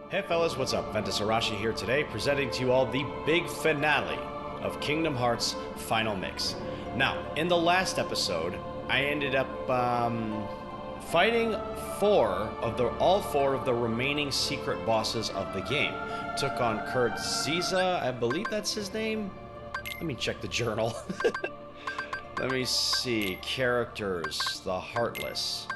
Hey fellas, what's up? Ventus Arashi here today, presenting to you all the big finale of Kingdom Hearts Final Mix. Now, in the last episode, I ended up fighting all four of the remaining secret bosses of the game. Took on Kurt Ziza, I believe that's his name. Let me check the journal. Let me see. Characters, the Heartless.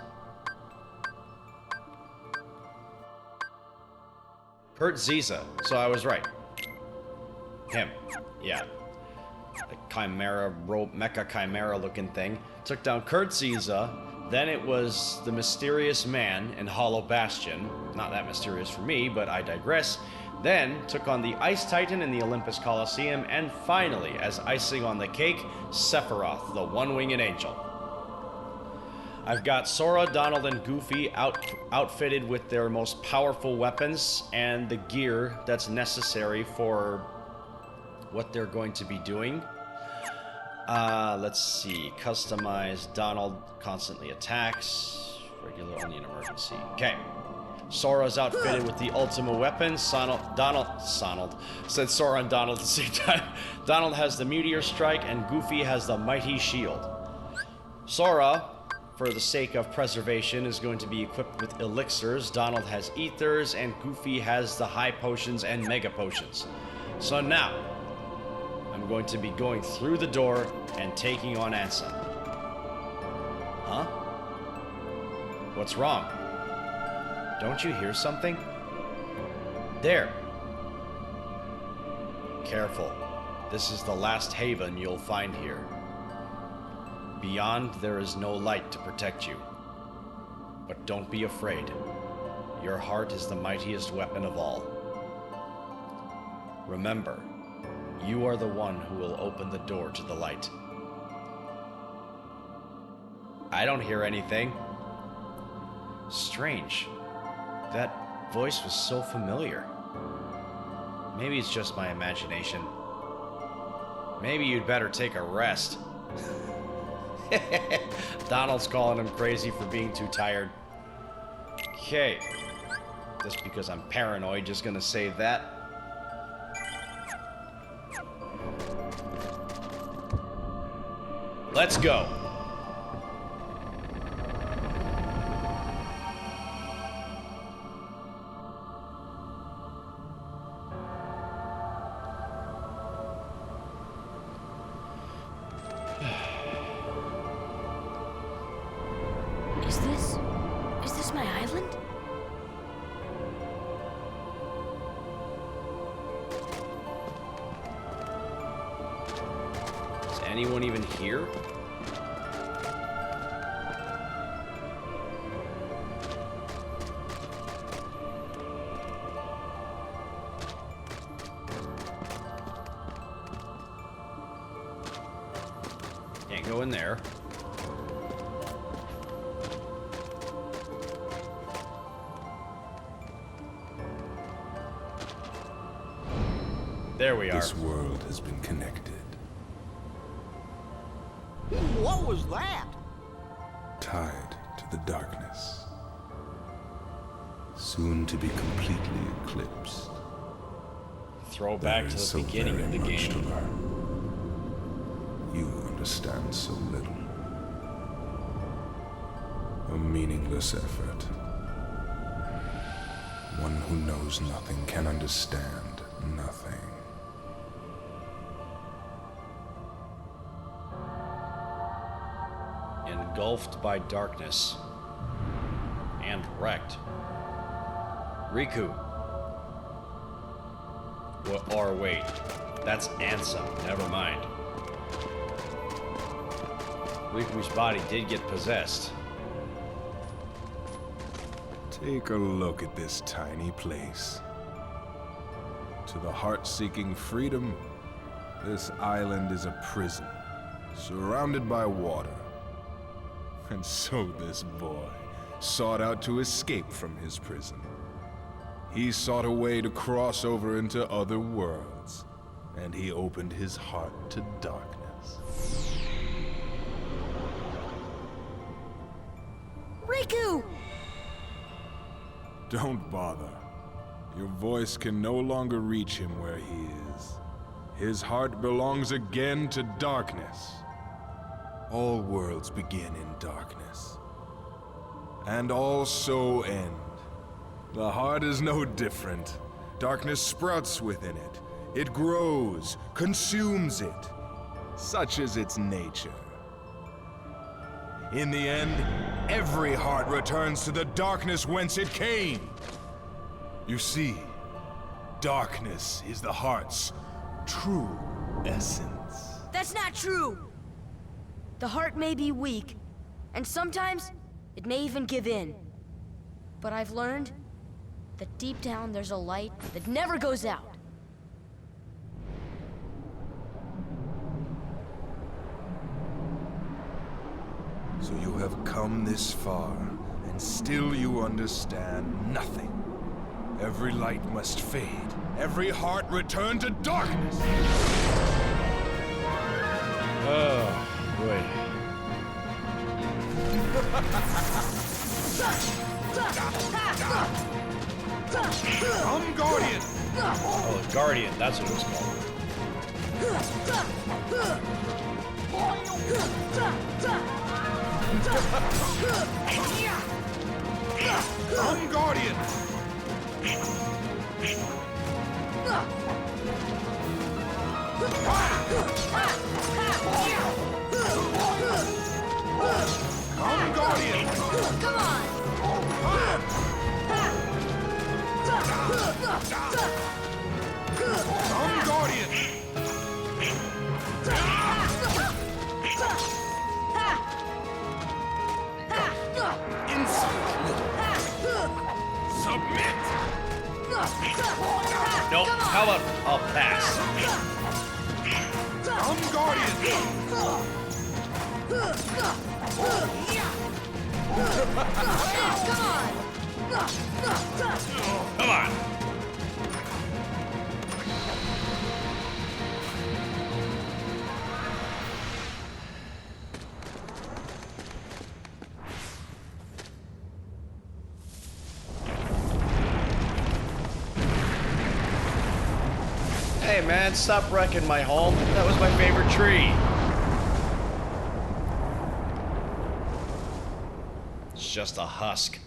Kurt Ziza, so I was right. Him, yeah. The Chimera, Mecha Chimera looking thing. Took down Kurt Ziza, then it was the Mysterious Man in Hollow Bastion. Not that mysterious for me, but I digress. Then took on the Ice Titan in the Olympus Coliseum, and finally, as icing on the cake, Sephiroth, the one-winged angel. I've got Sora, Donald, and Goofy outfitted with their most powerful weapons and the gear that's necessary for what they're going to be doing. Let's see. Customize. Donald constantly attacks. Regular, only in emergency. Okay. Sora's outfitted with the ultimate weapon. Donald said Sora and Donald at the same time. Donald has the Meteor Strike, and Goofy has the Mighty Shield. Sora, for the sake of preservation, is going to be equipped with elixirs. Donald has ethers, and Goofy has the high potions and mega potions. So now, I'm going to be going through the door and taking on Ansem. Huh? What's wrong? Don't you hear something? There. Careful. This is the last haven you'll find here. Beyond, there is no light to protect you. But don't be afraid. Your heart is the mightiest weapon of all. Remember, you are the one who will open the door to the light. I don't hear anything. Strange. That voice was so familiar. Maybe it's just my imagination. Maybe you'd better take a rest. Donald's calling him crazy for being too tired. Okay. Just because I'm paranoid, just gonna say that. Let's go. Is this my island? Is anyone even here? Can't go in there. There we are. This world has been connected. What was that? Tied to the darkness. Soon to be completely eclipsed. Throw back to the beginning of the game. To learn. You understand so little. A meaningless effort. One who knows nothing can understand nothing. Engulfed by darkness. And wrecked. Riku. Or wait, that's Ansem. Never mind. Riku's body did get possessed. Take a look at this tiny place. To the heart-seeking freedom, this island is a prison, surrounded by water. And so this boy sought out to escape from his prison. He sought a way to cross over into other worlds, and he opened his heart to darkness. Riku! Don't bother. Your voice can no longer reach him where he is. His heart belongs again to darkness. All worlds begin in darkness, and all so end. The heart is no different. Darkness sprouts within it. It grows, consumes it. Such is its nature. In the end, every heart returns to the darkness whence it came. You see, darkness is the heart's true essence. That's not true! The heart may be weak, and sometimes it may even give in. But I've learned that deep down there's a light that never goes out. So you have come this far, and still you understand nothing. Every light must fade. Every heart return to darkness. Oh, boy. Come, Guardian! Oh, the Guardian, that's what it was called. Come, Guardian! Come, Guardian! Come on! Come, Guardian! Submit! Nope, how about I'll pass? Come, Guardian! Come on! Hey man, stop wrecking my home. That was my favorite tree. It's just a husk.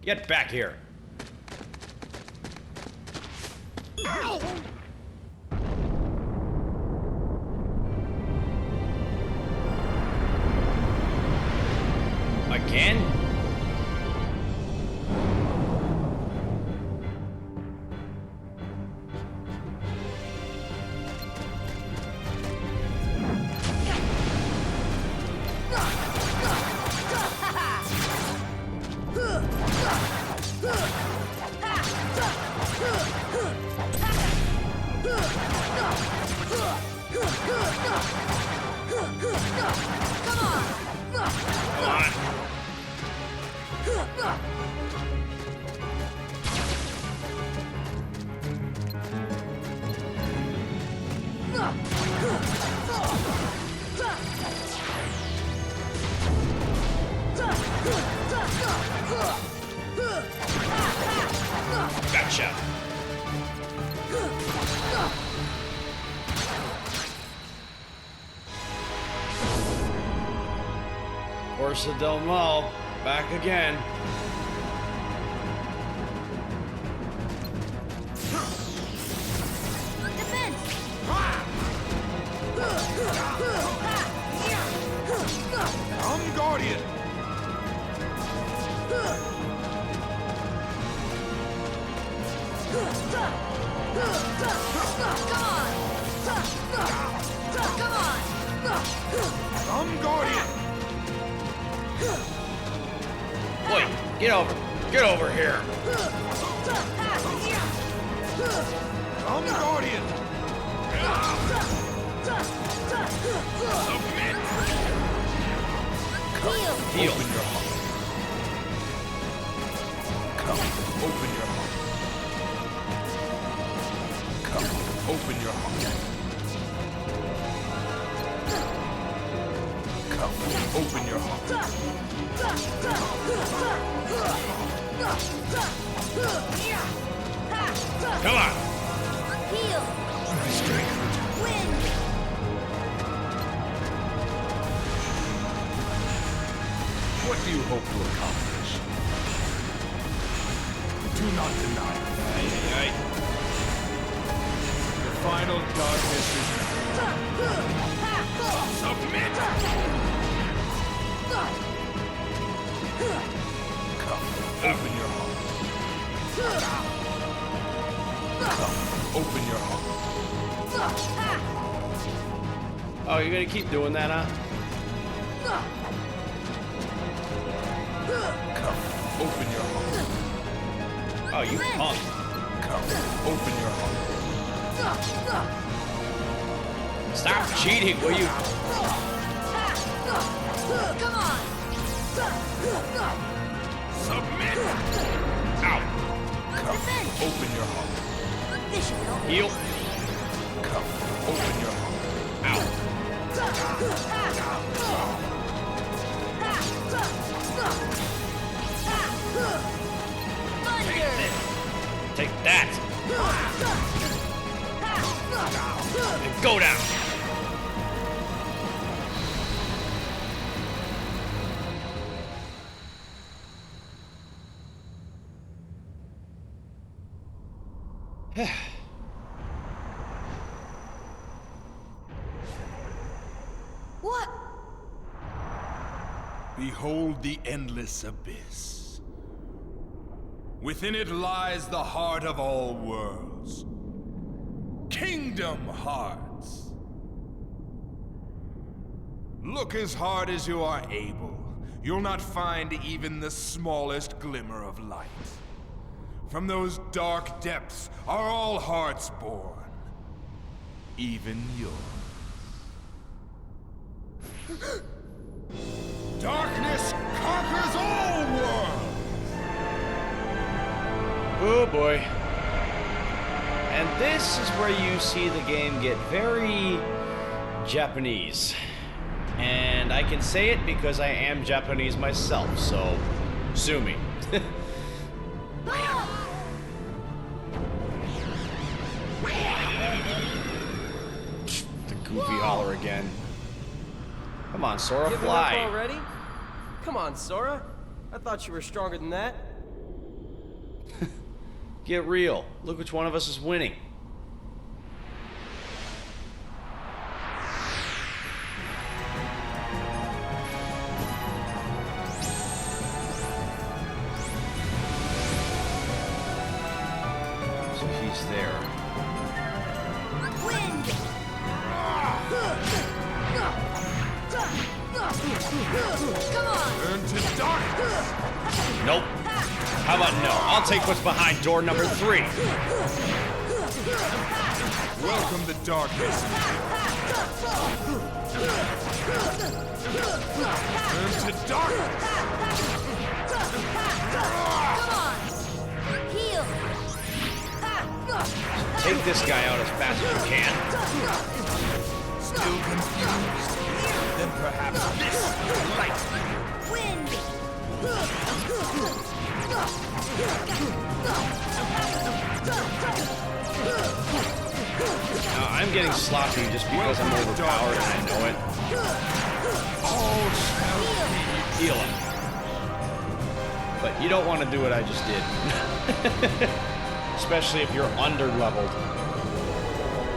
Get back here. Again? Gotcha. Orsa del Mal, back again. Defense! Come, Guardian! Come, Guardian! Wait, get over here. Come, Guardian! Submit! Heal. Open your heart. Come, open your heart. Come, open your heart. Open your heart. Come on. Heal. Wind. What do you hope to accomplish? Do not deny it. Aye. The final darkness is submit! Come, open your heart. Come, open your heart. Oh, you're gonna keep doing that, huh? Come, open your heart. Oh, you punk. Come, open your heart. Stop cheating, will you? Come on. Submit! Ow. Come, open your heart. This should help. Heal. Come, open your heart. Ow. Thunder. Take that. And go down. What? Behold the endless abyss. Within it lies the heart of all worlds. Kingdom Hearts. Look as hard as you are able. You'll not find even the smallest glimmer of light. From those dark depths are all hearts born. Even yours. Darkness conquers all worlds! Oh boy. And this is where you see the game get very Japanese. And I can say it because I am Japanese myself, so sue me. The goofy holler again. Come on, Sora, Giving fly. up already? Come on, Sora. I thought you were stronger than that. Get real. Look which one of us is winning. So he's there. Wind. Come on. Turn to darkness! Nope. How about no? I'll take what's behind door number 3. Welcome the darkness. Turn to darkness! Come on. Heal. Take this guy out as fast as you can. Still confused? Then perhaps this light. Wind. Now, I'm getting sloppy just because I'm overpowered and I know it. All shall Heal him. But you don't want to do what I just did. Especially if you're under-leveled.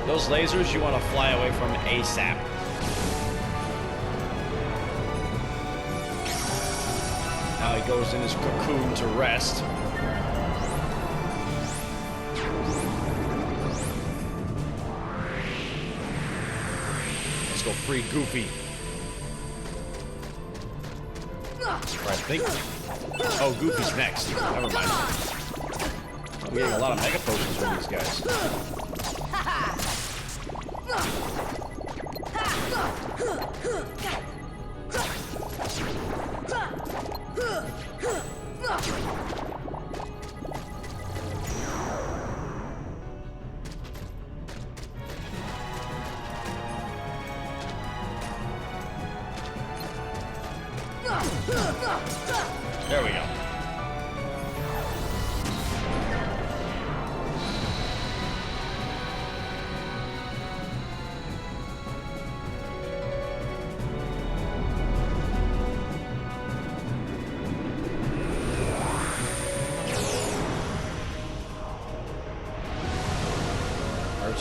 Those lasers you want to fly away from ASAP. Now he goes in his cocoon to rest. Let's go free Goofy. Or I think. Oh, Goofy's next. Never mind. I'm getting a lot of mega potions from these guys.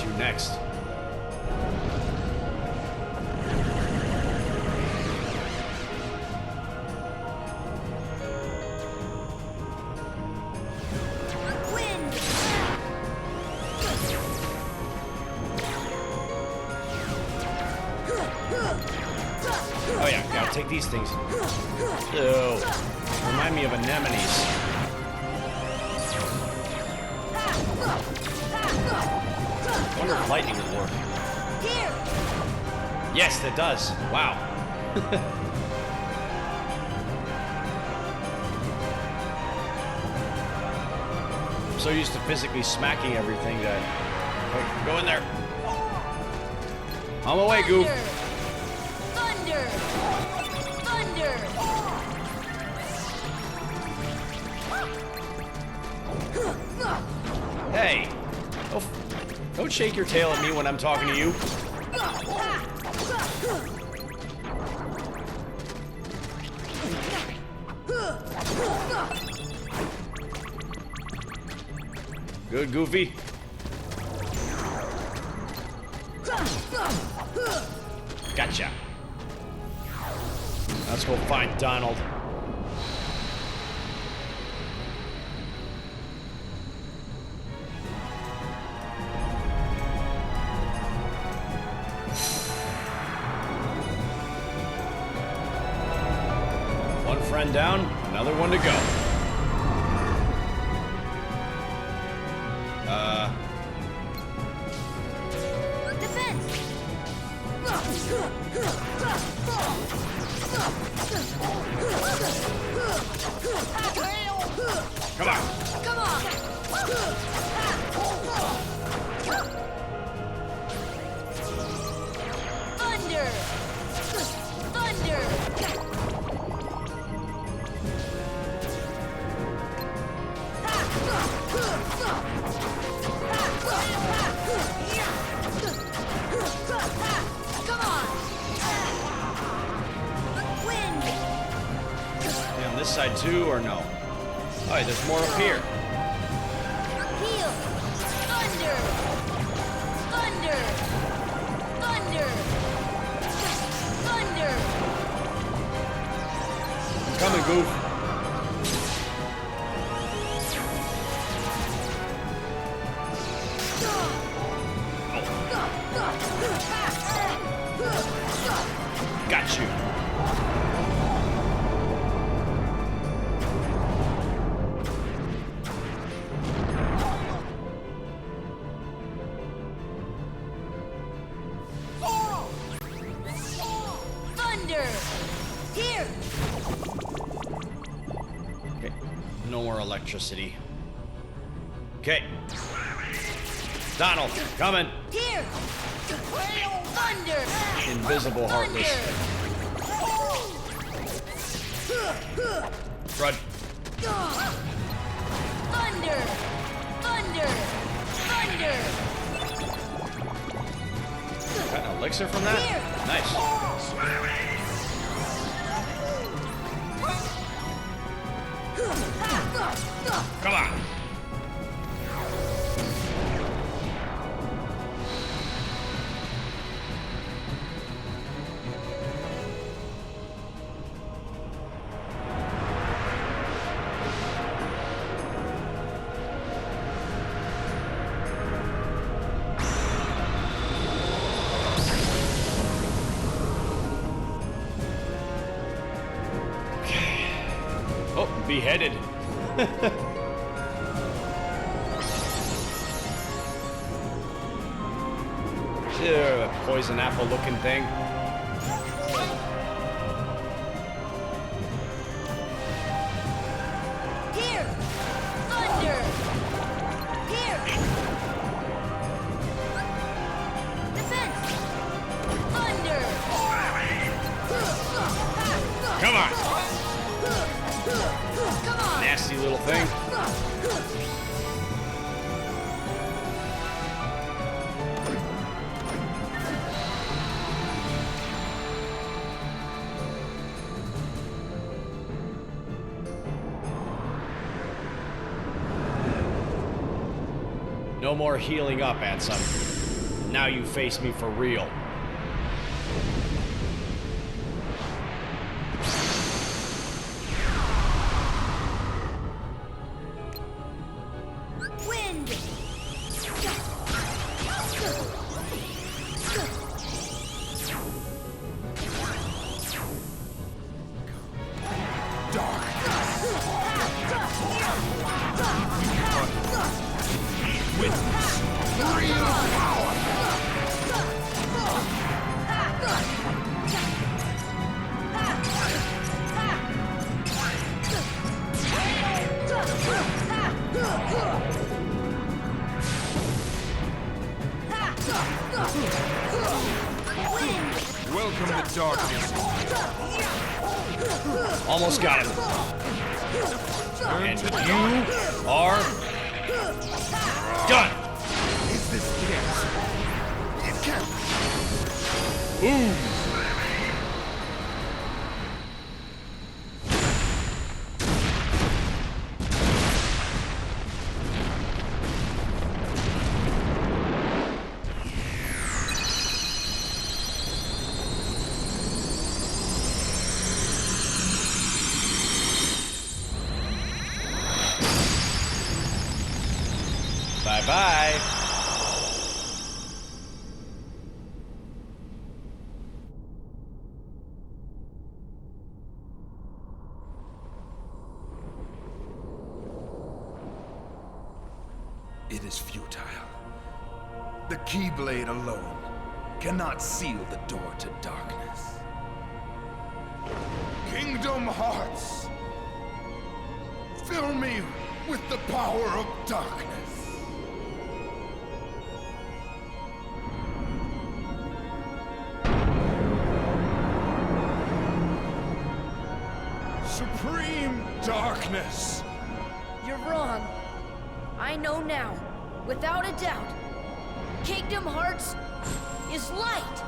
to next. Wind! Oh yeah, gotta take these things. Ew. Remind me of anemones. I wonder if lightning would work. Here! Yes, it does. Wow. I'm so used to physically smacking everything that... Wait, go in there. On my way, Goof. Thunder! Thunder! Hey. Don't shake your tail at me when I'm talking to you. Good, Goofy. Gotcha. Let's go find Donald. One friend down, another one to go. Defense! Come on. Come on! Thunder! Thunder! Come on! Wind! Yeah, on this side too, or no? Oh, yeah, there's more up here. Heal! Thunder! Thunder! Thunder! Thunder! I'm coming, Goof. Got you. Thunder! Here! Okay, no more electricity. Okay. Donald, coming. Here! Thunder! Invisible Heartless. Run. Thunder! Thunder! Thunder! Got an elixir from that? Here. Nice. Come on. Oh, beheaded. Ew, poison apple looking thing. Here! Thunder! Here! Defense! Thunder! Come on. Come on! Nasty little thing. No more healing up, Ansem. Now you face me for real. Wind! Welcome to darkness. Almost got him. And you are done. Is this it? It can't. Boom. Bye-bye. It is futile. The Keyblade alone cannot seal the door to darkness. Kingdom Hearts, fill me with the power of darkness. Supreme darkness. You're wrong. I know now, without a doubt. Kingdom Hearts is light.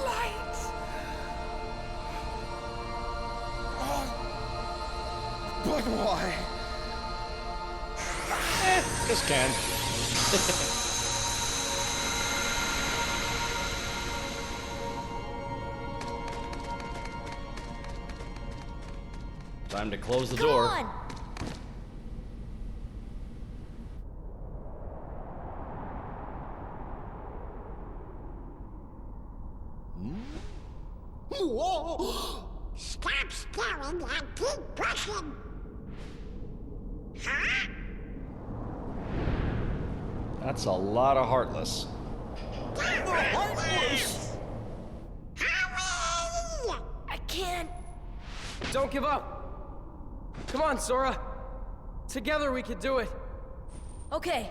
Light. But why? Just can. Time to close the Come door. on! Whoa! Stop staring and keep pushing! Huh? That's a lot of heartless. Heartless! Hurry! I can't. Don't give up! Come on, Sora! Together we can do it! Okay.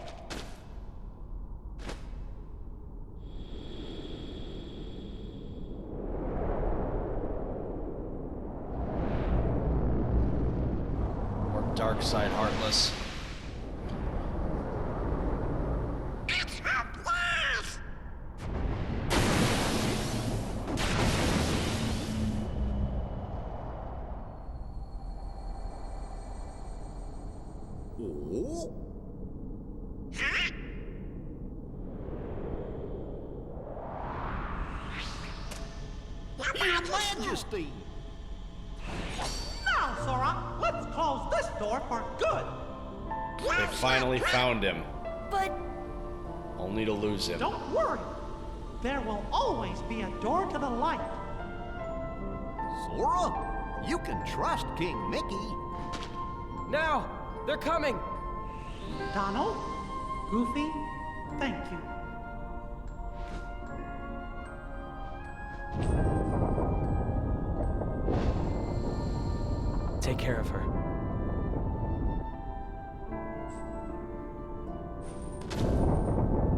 Or dark side heartless. It's hopeless! Oh? Huh? Your Majesty! Now, Sora, let's close this door for good. They finally found him, But only to lose him. Don't worry. There will always be a door to the light. Sora, you can trust King Mickey. Now! They're coming! Donald, Goofy, thank you. Take care of her.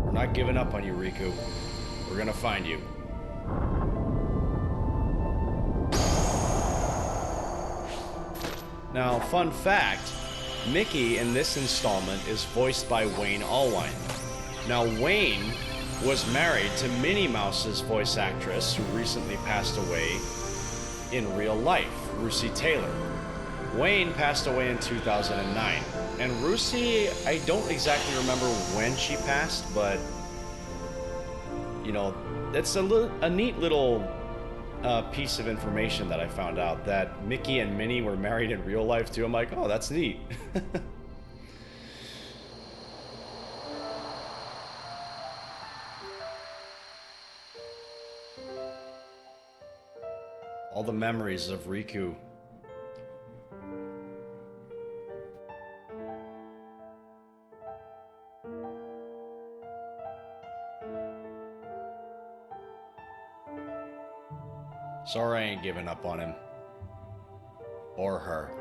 We're not giving up on you, Riku. We're gonna find you. Now, fun fact, Mickey in this installment is voiced by Wayne Allwine. Now, Wayne was married to Minnie Mouse's voice actress who recently passed away in real life, Russi Taylor. Wayne passed away in 2009. And Rusi, I don't exactly remember when she passed, but, you know, it's a neat little piece of information that I found out, that Mickey and Minnie were married in real life too. I'm like, oh, that's neat. All the memories of Riku. Sora ain't giving up on him. Or her.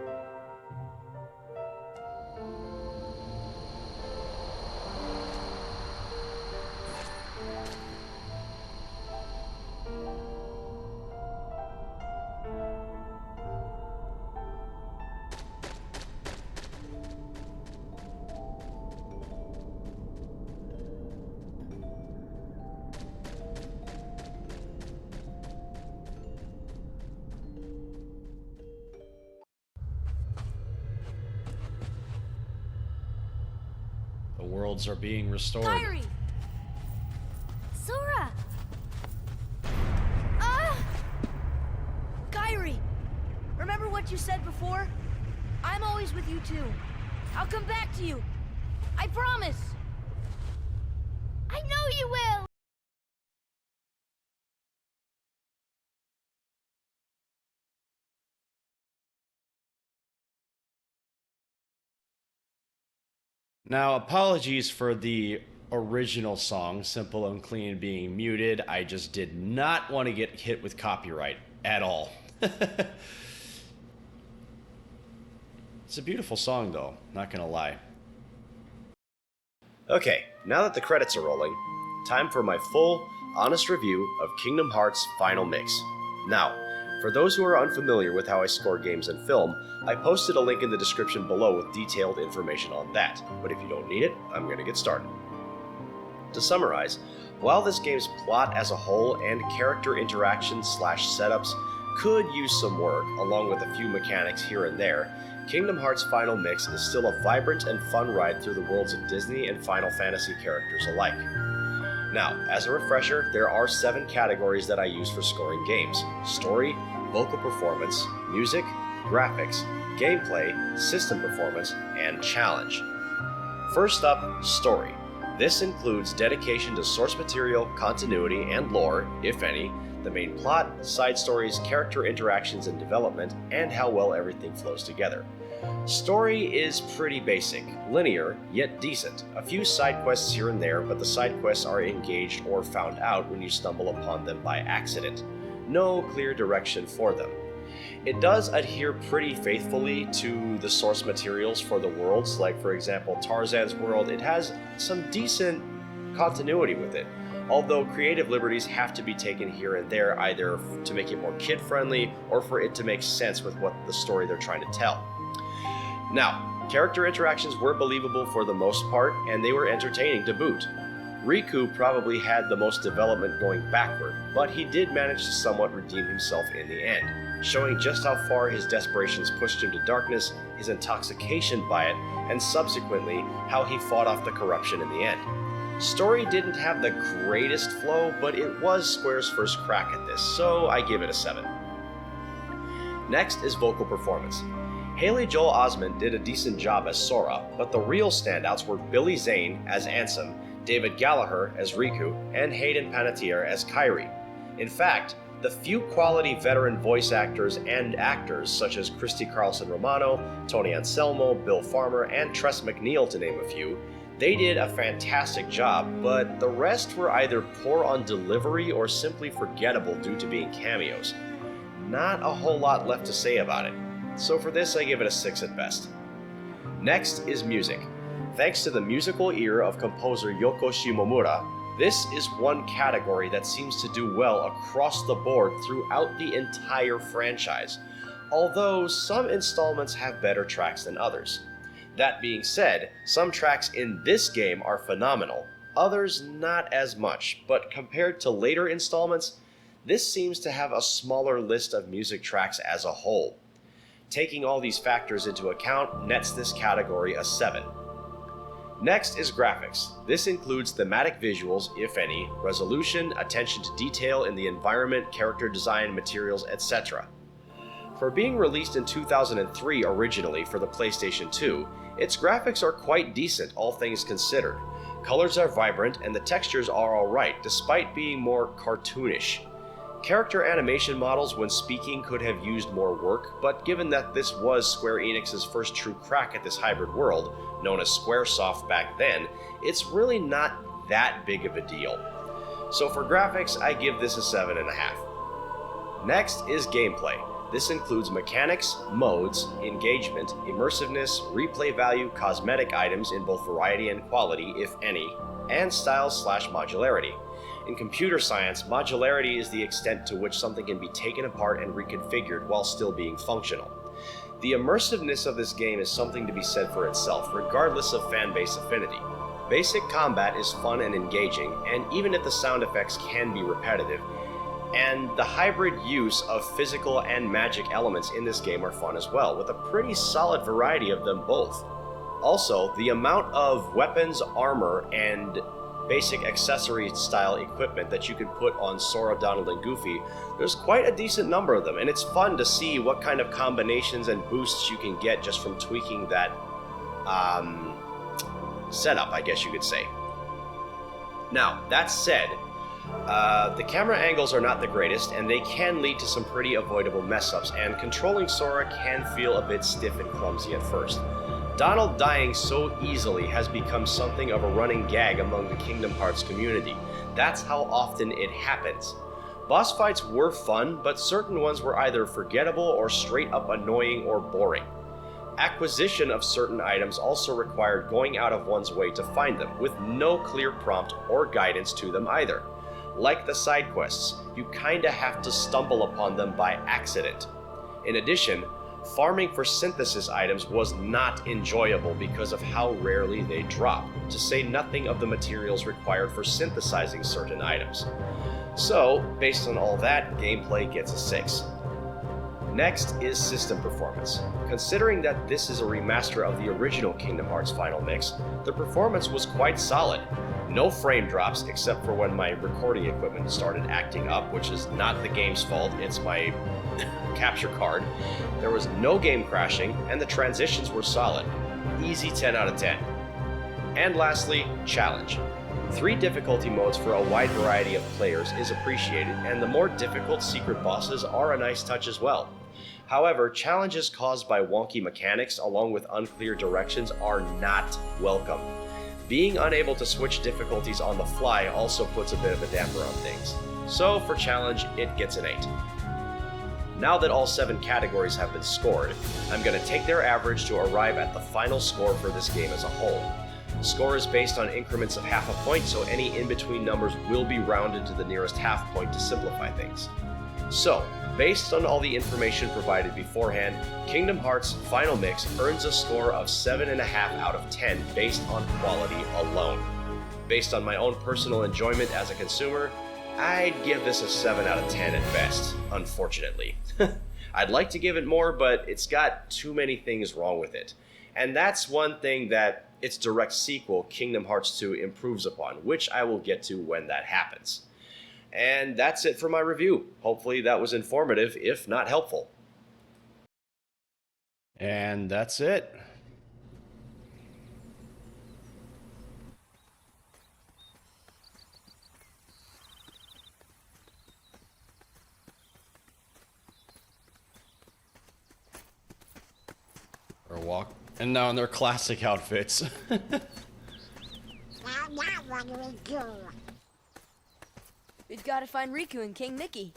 The worlds are being restored. Kyrie! Sora! Ah! Kyrie! Remember what you said before? I'm always with you too. I'll come back to you. I promise! I know you will! Now, apologies for the original song, Simple and Clean, being muted. I just did not want to get hit with copyright at all. It's a beautiful song, though, not gonna lie. Okay, now that the credits are rolling, time for my full, honest review of Kingdom Hearts' final mix. Now, for those who are unfamiliar with how I score games and film, I posted a link in the description below with detailed information on that, but if you don't need it, I'm going to get started. To summarize, while this game's plot as a whole and character interactions / setups could use some work, along with a few mechanics here and there, Kingdom Hearts' final mix is still a vibrant and fun ride through the worlds of Disney and Final Fantasy characters alike. Now, as a refresher, there are 7 categories that I use for scoring games: story, vocal performance, music, graphics, gameplay, system performance, and challenge. First up, story. This includes dedication to source material, continuity, and lore, if any, the main plot, side stories, character interactions and development, and how well everything flows together. Story is pretty basic, linear, yet decent. A few side quests here and there, but the side quests are engaged or found out when you stumble upon them by accident. No clear direction for them. It does adhere pretty faithfully to the source materials for the worlds, like for example Tarzan's world. It has some decent continuity with it, although creative liberties have to be taken here and there, either to make it more kid-friendly or for it to make sense with what the story they're trying to tell. Now, character interactions were believable for the most part, and they were entertaining to boot. Riku probably had the most development going backward, but he did manage to somewhat redeem himself in the end, showing just how far his desperations pushed him to darkness, his intoxication by it, and subsequently how he fought off the corruption in the end. Story didn't have the greatest flow, but it was Square's first crack at this, so I give it a 7. Next is vocal performance. Haley Joel Osment did a decent job as Sora, but the real standouts were Billy Zane as Ansem, David Gallagher as Riku, and Hayden Panettiere as Kairi. In fact, the few quality veteran voice actors and actors such as Christy Carlson Romano, Tony Anselmo, Bill Farmer, and Tress MacNeille to name a few, they did a fantastic job, but the rest were either poor on delivery or simply forgettable due to being cameos. Not a whole lot left to say about it, so for this I give it a 6 at best. Next is music. Thanks to the musical ear of composer Yoko Shimomura, this is one category that seems to do well across the board throughout the entire franchise, although some installments have better tracks than others. That being said, some tracks in this game are phenomenal, others not as much, but compared to later installments, this seems to have a smaller list of music tracks as a whole. Taking all these factors into account nets this category a 7. Next is graphics. This includes thematic visuals, if any, resolution, attention to detail in the environment, character design, materials, etc. For being released in 2003 originally for the PlayStation 2, its graphics are quite decent, all things considered. Colors are vibrant and the textures are alright, despite being more cartoonish. Character animation models when speaking could have used more work, but given that this was Square Enix's first true crack at this hybrid world, known as Squaresoft back then, it's really not that big of a deal. So for graphics, I give this a 7.5. Next is gameplay. This includes mechanics, modes, engagement, immersiveness, replay value, cosmetic items in both variety and quality, if any, and styles/modularity. In computer science, modularity is the extent to which something can be taken apart and reconfigured while still being functional. The immersiveness of this game is something to be said for itself, regardless of fanbase affinity. Basic combat is fun and engaging, and even if the sound effects can be repetitive, and the hybrid use of physical and magic elements in this game are fun as well, with a pretty solid variety of them both. Also, the amount of weapons, armor, and basic accessory style equipment that you could put on Sora, Donald, and Goofy, there's quite a decent number of them, and it's fun to see what kind of combinations and boosts you can get just from tweaking that setup, I guess you could say. Now, that said, the camera angles are not the greatest, and they can lead to some pretty avoidable mess-ups, and controlling Sora can feel a bit stiff and clumsy at first. Donald dying so easily has become something of a running gag among the Kingdom Hearts community. That's how often it happens. Boss fights were fun, but certain ones were either forgettable or straight up annoying or boring. Acquisition of certain items also required going out of one's way to find them, with no clear prompt or guidance to them either. Like the side quests, you kinda have to stumble upon them by accident. In addition, farming for synthesis items was not enjoyable because of how rarely they drop, to say nothing of the materials required for synthesizing certain items. So, based on all that, gameplay gets a 6. Next is system performance. Considering that this is a remaster of the original Kingdom Hearts Final Mix, the performance was quite solid. No frame drops except for when my recording equipment started acting up, which is not the game's fault, it's my capture card. There was no game crashing, and the transitions were solid. Easy 10 out of 10. And lastly, challenge. 3 difficulty modes for a wide variety of players is appreciated, and the more difficult secret bosses are a nice touch as well. However, challenges caused by wonky mechanics along with unclear directions are not welcome. Being unable to switch difficulties on the fly also puts a bit of a damper on things. So for challenge, it gets an 8. Now that all 7 categories have been scored, I'm going to take their average to arrive at the final score for this game as a whole. The score is based on increments of half a point, so any in-between numbers will be rounded to the nearest half point to simplify things. So, based on all the information provided beforehand, Kingdom Hearts Final Mix earns a score of 7.5 out of 10 based on quality alone. Based on my own personal enjoyment as a consumer, I'd give this a 7 out of 10 at best, unfortunately. I'd like to give it more, but it's got too many things wrong with it. And that's one thing that its direct sequel, Kingdom Hearts 2, improves upon, which I will get to when that happens. And that's it for my review. Hopefully that was informative, if not helpful. And that's it. Or walk. And now in their classic outfits. Now what do we do? We've got to find Riku and King Mickey.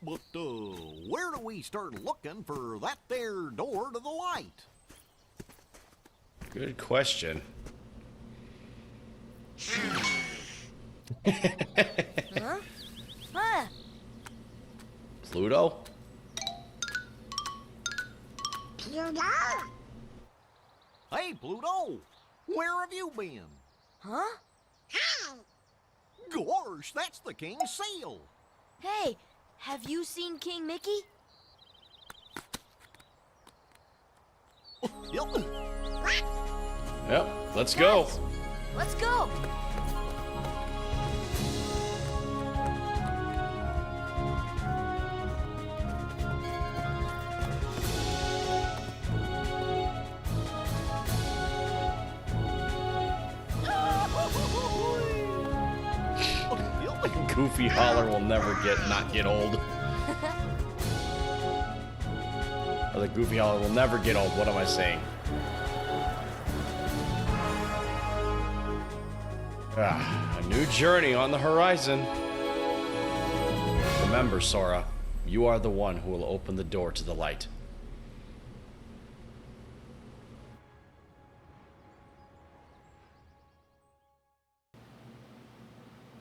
But, where do we start looking for that there door to the light? Good question. Huh? Huh? Pluto? Pluto? Hey, Pluto! Where have you been? Huh? Hey! Gosh, that's the king's seal! Hey, have you seen King Mickey? Yep. Yep, let's go. Let's go! Goofy holler will never not get old. Or the goofy holler will never get old. What am I saying? A new journey on the horizon. Remember, Sora, you are the one who will open the door to the light.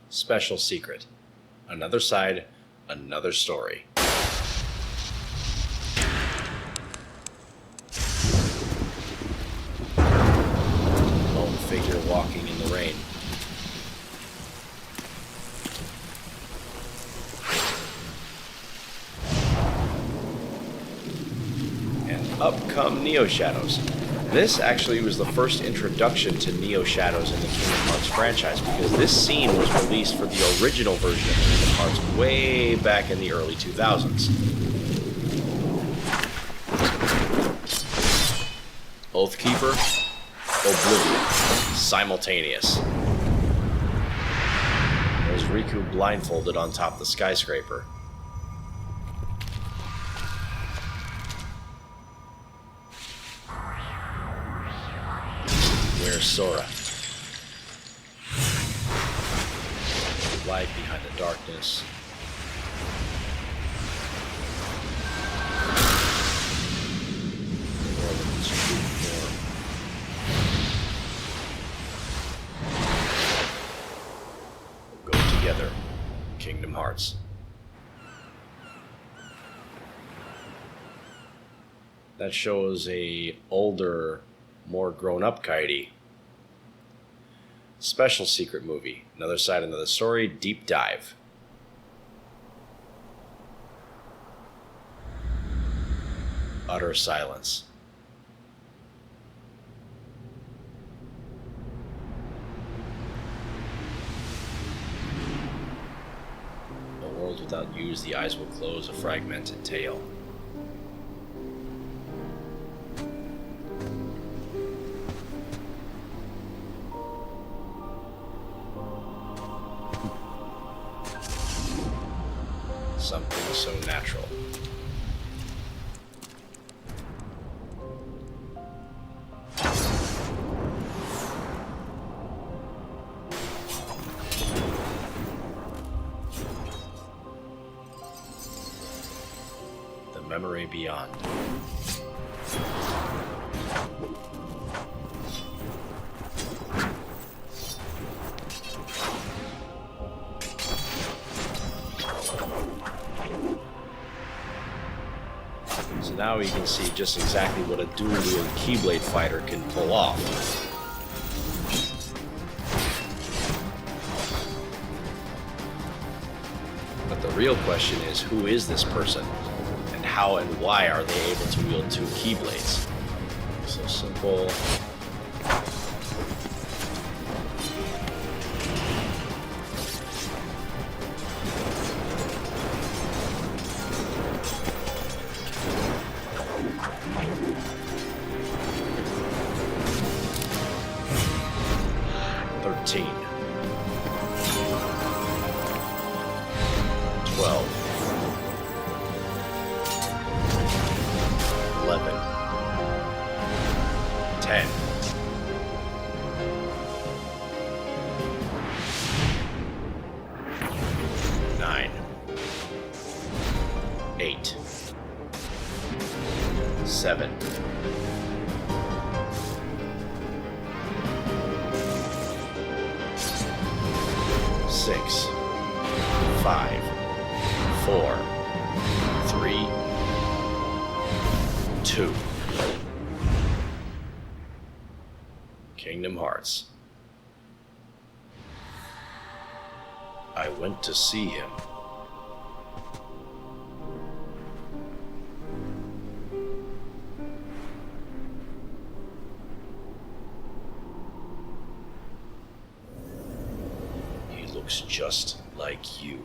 Special secret. Another side, another story. Lone figure walking in the rain. And up come Neo Shadows. This actually was the first introduction to Neo Shadows in the Kingdom Hearts franchise, because this scene was released for the original version of Kingdom Hearts way back in the early 2000s. Oathkeeper, Oblivion, simultaneous. There's Riku blindfolded on top of the skyscraper. Where's Sora? Light behind the darkness. The world in its true form. We'll go together. Kingdom Hearts. That shows a older, more grown-up Kaidi. Special secret movie. Another side, another story. Deep dive. Utter silence. A world without use, the eyes will close, a fragmented tale. Something so natural. The memory beyond. So now you can see just exactly what a dual-wield Keyblade fighter can pull off. But the real question is, who is this person? And how and why are they able to wield two Keyblades? So simple. Kingdom Hearts. I went to see him. just like you.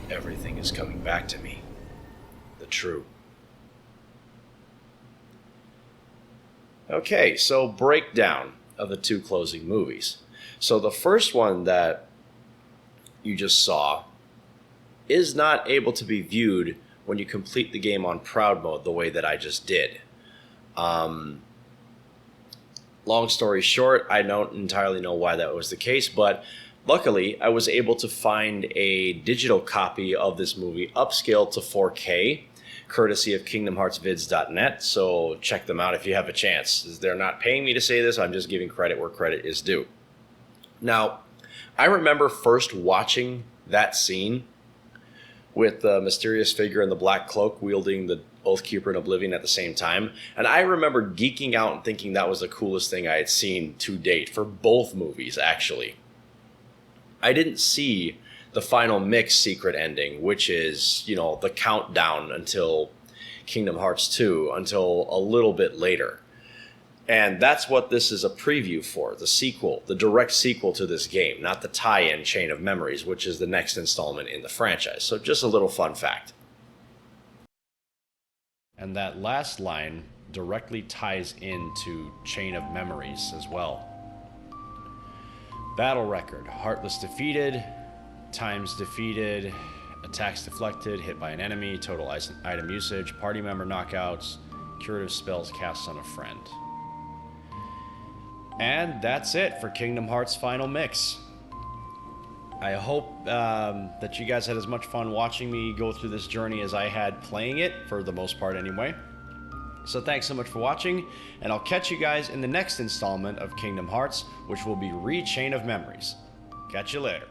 Everything is coming back to me. The true. Okay, so breakdown of the two closing movies. So the first one that you just saw is not able to be viewed when you complete the game on proud mode the way that I just did. Long story short, I don't entirely know why that was the case, but luckily I was able to find a digital copy of this movie upscaled to 4K, courtesy of KingdomHeartsVids.net, so check them out if you have a chance. They're not paying me to say this, I'm just giving credit where credit is due. Now, I remember first watching that scene with the mysterious figure in the black cloak wielding the Oathkeeper and Oblivion at the same time, and I remember geeking out and thinking that was the coolest thing I had seen to date, for both movies, actually. I didn't see the final mix secret ending, which is, you know, the countdown until Kingdom Hearts 2, until a little bit later. And that's what this is a preview for, the sequel, the direct sequel to this game, not the tie-in Chain of Memories, which is the next installment in the franchise. So just a little fun fact. And that last line directly ties into Chain of Memories as well. Battle record: Heartless defeated, times defeated, attacks deflected, hit by an enemy, total item usage, party member knockouts, curative spells cast on a friend. And that's it for Kingdom Hearts Final Mix. I hope that you guys had as much fun watching me go through this journey as I had playing it, for the most part anyway. So thanks so much for watching, and I'll catch you guys in the next installment of Kingdom Hearts, which will be Chain of Memories. Catch you later.